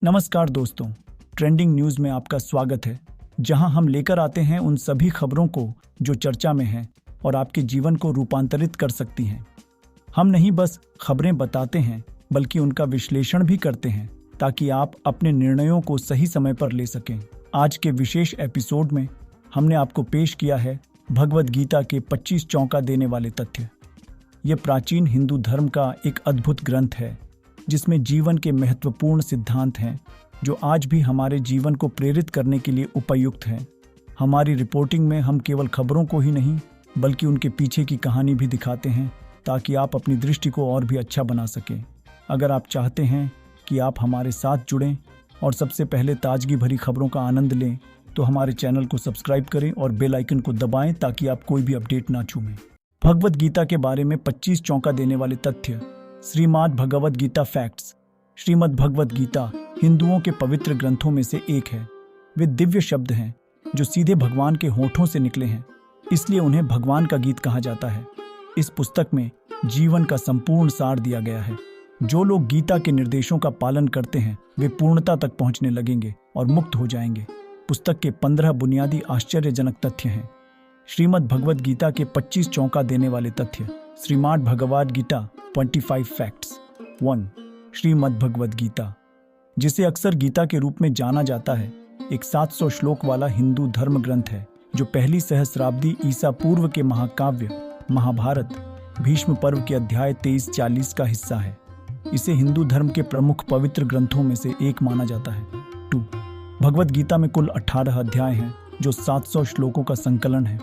नमस्कार दोस्तों, trending news में आपका स्वागत है, जहां हम लेकर आते हैं उन सभी खबरों को जो चर्चा में हैं और आपके जीवन को रूपांतरित कर सकती हैं। हम नहीं बस खबरें बताते हैं, बल्कि उनका विश्लेषण भी करते हैं ताकि आप अपने निर्णयों को सही समय पर ले सकें। आज के विशेष एपिसोड में हमने आपको पेश किया है भगवद गीता के 25 चौंका देने वाले तथ्य। ये प्राचीन हिंदू धर्म का एक अद्भुत ग्रंथ है जिसमें जीवन के महत्वपूर्ण सिद्धांत हैं जो आज भी हमारे जीवन को प्रेरित करने के लिए उपयुक्त हैं। हमारी रिपोर्टिंग में हम केवल खबरों को ही नहीं बल्कि उनके पीछे की कहानी भी दिखाते हैं ताकि आप अपनी दृष्टि को और भी अच्छा बना सकें। अगर आप चाहते हैं कि आप हमारे साथ जुड़ें और सबसे पहले ताजगी भरी खबरों का आनंद लें तो हमारे चैनल को सब्सक्राइब करें और बेल आइकन को दबाएं ताकि आप कोई भी अपडेट ना छूमें। भगवद गीता के बारे में 25 चौंका देने वाले तथ्य। श्रीमद् भगवद गीता फैक्ट्स। श्रीमद् भगवद गीता हिंदुओं के पवित्र ग्रंथों में से एक है। वे दिव्य शब्द हैं जो सीधे भगवान के होठों से निकले हैं, इसलिए उन्हें भगवान का गीत कहा जाता है। इस पुस्तक में जीवन का संपूर्ण सार दिया गया है। जो लोग गीता के निर्देशों का पालन करते हैं वे पूर्णता तक पहुंचने लगेंगे और मुक्त हो जाएंगे। पुस्तक के 15 बुनियादी आश्चर्यजनक तथ्य हैं। श्रीमद् भगवद गीता के 25 चौंका देने वाले तथ्य। श्रीमद् भगवद गीता 25 फैक्ट्स। 1. श्रीमद् भगवद गीता, जिसे अक्सर गीता के रूप में जाना जाता है, एक 700 श्लोक वाला हिंदू धर्म ग्रंथ है जो पहली सहस्राब्दी ईसा पूर्व के महाकाव्य महाभारत भीष्म पर्व के अध्याय 23-40 का हिस्सा है। इसे हिंदू धर्म के प्रमुख पवित्र ग्रंथों में से एक माना जाता है। 2. भगवद गीता में कुल 18 अध्याय हैं जो 700 श्लोकों का संकलन है।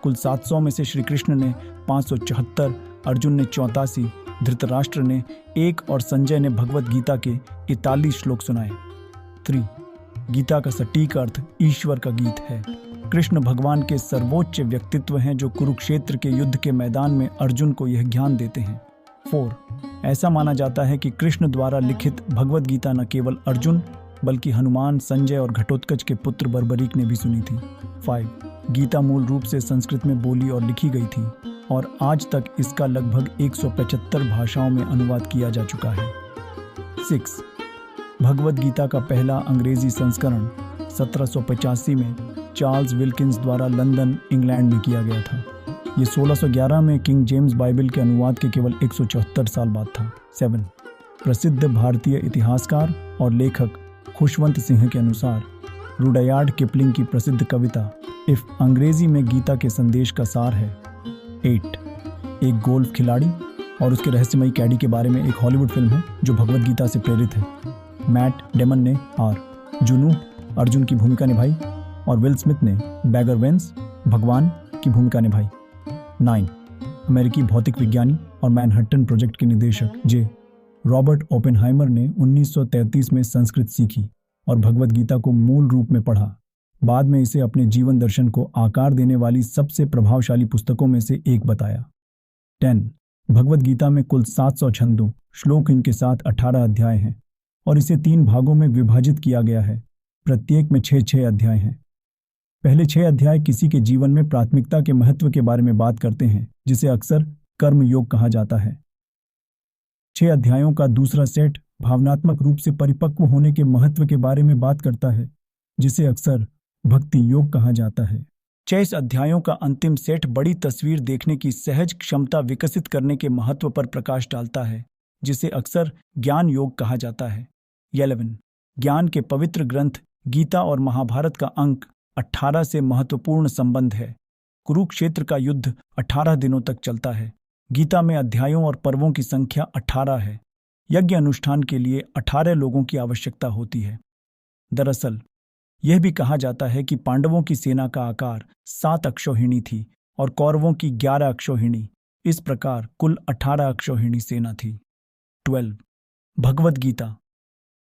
कुल 700 में से श्री कृष्ण ने 574, अर्जुन ने 84, धृतराष्ट्र ने 1 और संजय ने भगवद गीता के 41 श्लोक सुनाए। 3. गीता का सटीक अर्थ ईश्वर का गीत है। कृष्ण भगवान के सर्वोच्च व्यक्तित्व हैं जो कुरुक्षेत्र के युद्ध के मैदान में अर्जुन को यह ज्ञान देते हैं। 4. ऐसा माना जाता है कि कृष्ण द्वारा लिखित भगवद गीता न केवल अर्जुन बल्कि हनुमान, संजय और घटोत्कच के पुत्र बर्बरीक ने भी सुनी थी। 5. गीता मूल रूप से संस्कृत में बोली और लिखी गई थी और आज तक इसका लगभग 175 भाषाओं में अनुवाद किया जा चुका है। 6. भगवद गीता का पहला अंग्रेजी संस्करण 1785 में चार्ल्स विल्किंस द्वारा लंदन, इंग्लैंड में किया गया था। ये 1611 में किंग जेम्स बाइबल के अनुवाद के केवल 174 साल बाद था। 7. प्रसिद्ध भारतीय इतिहासकार और लेखक खुशवंत सिंह के अनुसार रुडयार्ड किपलिंग की प्रसिद्ध कविता इफ अंग्रेजी में गीता के संदेश का सार है। 8. एक गोल्फ खिलाड़ी और उसके रहस्यमयी कैडी के बारे में एक हॉलीवुड फिल्म है जो भगवद गीता से प्रेरित है। मैट डेमन ने जुनू अर्जुन की भूमिका निभाई और विल स्मिथ ने बैगर वेंस भगवान की भूमिका निभाई। 9. अमेरिकी भौतिक विज्ञानी और मैनहट्टन प्रोजेक्ट के निदेशक जे. रॉबर्ट ओपेनहाइमर ने 1933 में संस्कृत सीखी और भगवद गीता को मूल रूप में पढ़ा। बाद में इसे अपने जीवन दर्शन को आकार देने वाली सबसे प्रभावशाली पुस्तकों में से एक बताया। 10. भगवद गीता में कुल 700 छंदों श्लोक इनके साथ 18 अध्याय हैं और इसे 3 भागों में विभाजित किया गया है। प्रत्येक में 6-6 अध्याय हैं। पहले 6 अध्याय किसी के जीवन में प्राथमिकता के महत्व के बारे में बात करते हैं जिसे अक्सर कर्म योग कहा जाता है। 6 अध्यायों का दूसरा सेट भावनात्मक रूप से परिपक्व होने के महत्व के बारे में बात करता है जिसे अक्सर भक्ति योग कहा जाता है। 6 अध्यायों का अंतिम सेट बड़ी तस्वीर देखने की सहज क्षमता विकसित करने के महत्व पर प्रकाश डालता है जिसे अक्सर ज्ञान योग कहा जाता है। 11. ज्ञान के पवित्र ग्रंथ गीता और महाभारत का अंक 18 से महत्वपूर्ण संबंध है। कुरुक्षेत्र का युद्ध 18 दिनों तक चलता है। गीता में अध्यायों और पर्वों की संख्या 18 है। यज्ञ अनुष्ठान के लिए 18 लोगों की आवश्यकता होती है। दरअसल यह भी कहा जाता है कि पांडवों की सेना का आकार 7 अक्षौहिणी थी और कौरवों की 11 अक्षौहिणी। इस प्रकार कुल 18 अक्षौहिणी सेना थी। 12. भगवद गीता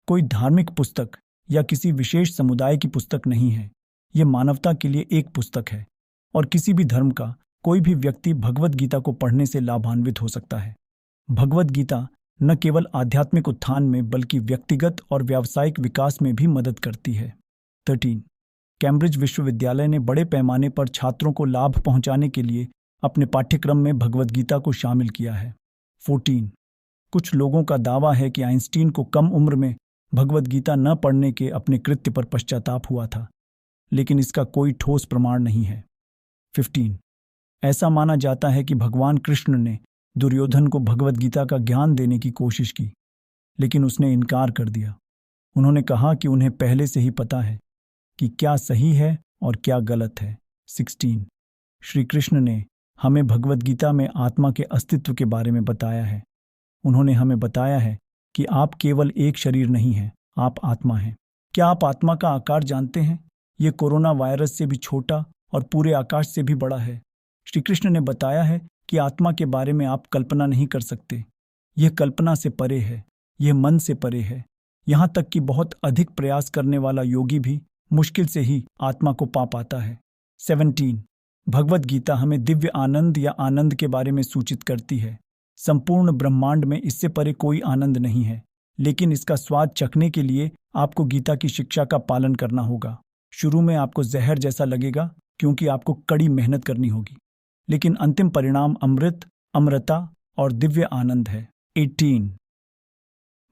कोई धार्मिक पुस्तक या किसी विशेष समुदाय की पुस्तक नहीं है। यह मानवता के लिए एक पुस्तक है और किसी भी धर्म का कोई भी व्यक्ति भगवद गीता को पढ़ने से लाभान्वित हो सकता है। भगवद गीता न केवल आध्यात्मिक उत्थान में बल्कि व्यक्तिगत और व्यावसायिक विकास में भी मदद करती है। 13. कैम्ब्रिज विश्वविद्यालय ने बड़े पैमाने पर छात्रों को लाभ पहुंचाने के लिए अपने पाठ्यक्रम में भगवद गीता को शामिल किया है। 14. कुछ लोगों का दावा है कि आइंस्टीन को कम उम्र में भगवद गीता न पढ़ने के अपने कृत्य पर पश्चाताप हुआ था, लेकिन इसका कोई ठोस प्रमाण नहीं है। 15 ऐसा माना जाता है कि भगवान कृष्ण ने दुर्योधन को भगवद गीता का ज्ञान देने की कोशिश की, लेकिन उसने इनकार कर दिया। उन्होंने कहा कि उन्हें पहले से ही पता है कि क्या सही है और क्या गलत है। 16 श्री कृष्ण ने हमें भगवद गीता में आत्मा के अस्तित्व के बारे में बताया है। उन्होंने हमें बताया है कि आप केवल एक शरीर नहीं हैं, आप आत्मा हैं। क्या आप आत्मा का आकार जानते हैं? ये कोरोना वायरस से भी छोटा और पूरे आकाश से भी बड़ा है। श्री कृष्ण ने बताया है कि आत्मा के बारे में आप कल्पना नहीं कर सकते। यह कल्पना से परे है, यह मन से परे है। यहाँ तक कि बहुत अधिक प्रयास करने वाला योगी भी मुश्किल से ही आत्मा को पा पाता है। 17 भगवद गीता हमें दिव्य आनंद या आनंद के बारे में सूचित करती है। संपूर्ण ब्रह्मांड में इससे परे कोई आनंद नहीं है, लेकिन इसका स्वाद चखने के लिए आपको गीता की शिक्षा का पालन करना होगा। शुरू में आपको जहर जैसा लगेगा क्योंकि आपको कड़ी मेहनत करनी होगी, लेकिन अंतिम परिणाम अमृत, अमृता और दिव्य आनंद है। 18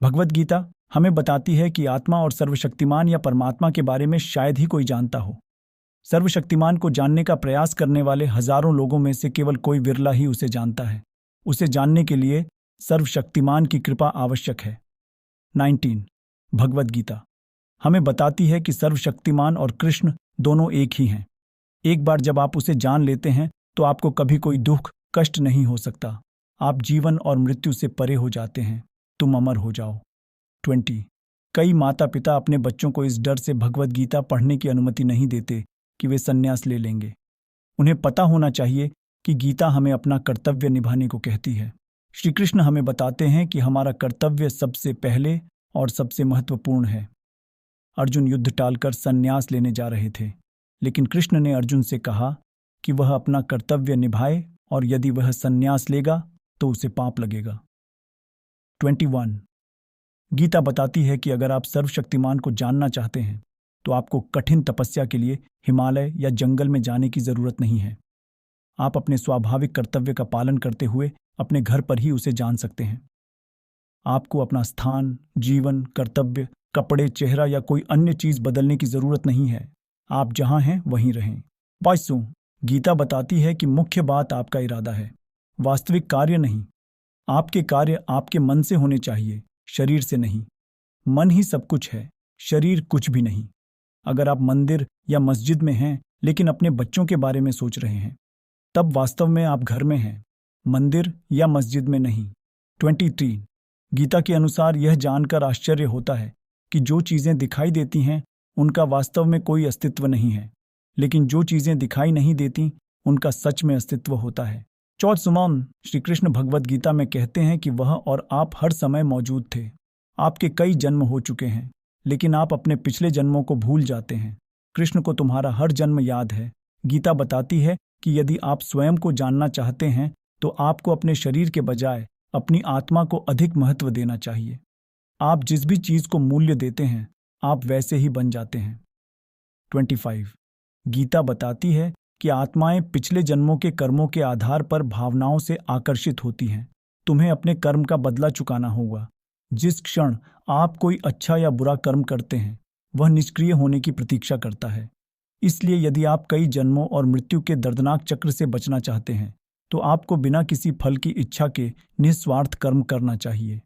भगवद गीता हमें बताती है कि आत्मा और सर्वशक्तिमान या परमात्मा के बारे में शायद ही कोई जानता हो। सर्वशक्तिमान को जानने का प्रयास करने वाले हजारों लोगों में से केवल कोई विरला ही उसे जानता है। उसे जानने के लिए सर्वशक्तिमान की कृपा आवश्यक है। 19 भगवद गीता हमें बताती है कि सर्वशक्तिमान और कृष्ण दोनों एक ही हैं। एक बार जब आप उसे जान लेते हैं तो आपको कभी कोई दुख, कष्ट नहीं हो सकता। आप जीवन और मृत्यु से परे हो जाते हैं, तुम अमर हो जाओ। 20 कई माता पिता अपने बच्चों को इस डर से भगवद गीता पढ़ने की अनुमति नहीं देते कि वे संन्यास ले लेंगे। उन्हें पता होना चाहिए कि गीता हमें अपना कर्तव्य निभाने को कहती है। श्री कृष्ण हमें बताते हैं कि हमारा कर्तव्य सबसे पहले और सबसे महत्वपूर्ण है। अर्जुन युद्ध टालकर संन्यास लेने जा रहे थे, लेकिन कृष्ण ने अर्जुन से कहा कि वह अपना कर्तव्य निभाए और यदि वह संन्यास लेगा तो उसे पाप लगेगा। 21 गीता बताती है कि अगर आप सर्वशक्तिमान को जानना चाहते हैं तो आपको कठिन तपस्या के लिए हिमालय या जंगल में जाने की जरूरत नहीं है। आप अपने स्वाभाविक कर्तव्य का पालन करते हुए अपने घर पर ही उसे जान सकते हैं। आपको अपना स्थान, जीवन, कर्तव्य, कपड़े, चेहरा या कोई अन्य चीज बदलने की जरूरत नहीं है। आप जहां हैं वहीं रहें। 22 गीता बताती है कि मुख्य बात आपका इरादा है, वास्तविक कार्य नहीं। आपके कार्य आपके मन से होने चाहिए, शरीर से नहीं। मन ही सब कुछ है, शरीर कुछ भी नहीं। अगर आप मंदिर या मस्जिद में हैं लेकिन अपने बच्चों के बारे में सोच रहे हैं, तब वास्तव में आप घर में हैं, मंदिर या मस्जिद में नहीं। 23 गीता के अनुसार यह जानकर आश्चर्य होता है कि जो चीजें दिखाई देती हैं उनका वास्तव में कोई अस्तित्व नहीं है, लेकिन जो चीजें दिखाई नहीं देती उनका सच में अस्तित्व होता है। 14 श्री कृष्ण भगवद गीता में कहते हैं कि वह और आप हर समय मौजूद थे। आपके कई जन्म हो चुके हैं, लेकिन आप अपने पिछले जन्मों को भूल जाते हैं। कृष्ण को तुम्हारा हर जन्म याद है। गीता बताती है कि यदि आप स्वयं को जानना चाहते हैं तो आपको अपने शरीर के बजाय अपनी आत्मा को अधिक महत्व देना चाहिए। आप जिस भी चीज को मूल्य देते हैं आप वैसे ही बन जाते हैं। 25 गीता बताती है कि आत्माएं पिछले जन्मों के कर्मों के आधार पर भावनाओं से आकर्षित होती हैं। तुम्हें अपने कर्म का बदला चुकाना होगा। जिस क्षण आप कोई अच्छा या बुरा कर्म करते हैं वह निष्क्रिय होने की प्रतीक्षा करता है। इसलिए यदि आप कई जन्मों और मृत्यु के दर्दनाक चक्र से बचना चाहते हैं तो आपको बिना किसी फल की इच्छा के निस्वार्थ कर्म करना चाहिए।